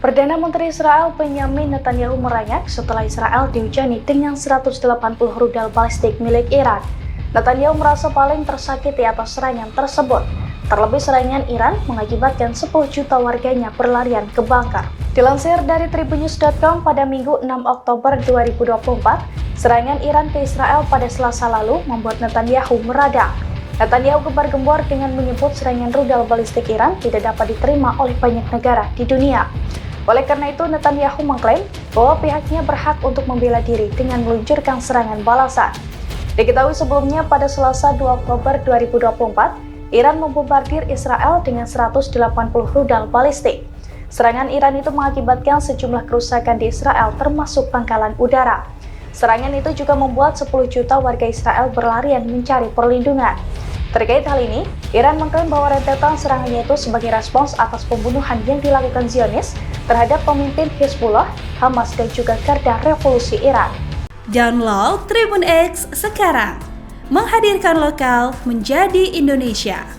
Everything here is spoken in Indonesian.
Perdana Menteri Israel Benyamin Netanyahu merengek setelah Israel dihujani dengan 180 rudal balistik milik Iran. Netanyahu merasa paling tersakiti atas serangan tersebut. Terlebih serangan Iran mengakibatkan 10 juta warganya berlarian ke bunker. Dilansir dari tribunnews.com pada Minggu 6 Oktober 2024, serangan Iran ke Israel pada Selasa lalu membuat Netanyahu meradang. Netanyahu gembar-gembor dengan menyebut serangan rudal balistik Iran tidak dapat diterima oleh banyak negara di dunia. Oleh karena itu, Netanyahu mengklaim bahwa pihaknya berhak untuk membela diri dengan meluncurkan serangan balasan. Diketahui sebelumnya pada Selasa 2 Oktober 2024, Iran membombardir Israel dengan 180 rudal balistik. Serangan Iran itu mengakibatkan sejumlah kerusakan di Israel termasuk pangkalan udara. Serangan itu juga membuat 10 juta warga Israel berlarian mencari perlindungan. Terkait hal ini, Iran mengklaim bahwa rentetan serangannya itu sebagai respons atas pembunuhan yang dilakukan Zionis terhadap pemimpin Hizbullah, Hamas, dan juga Garda Revolusi Iran. Download Tribun X sekarang, menghadirkan lokal menjadi Indonesia.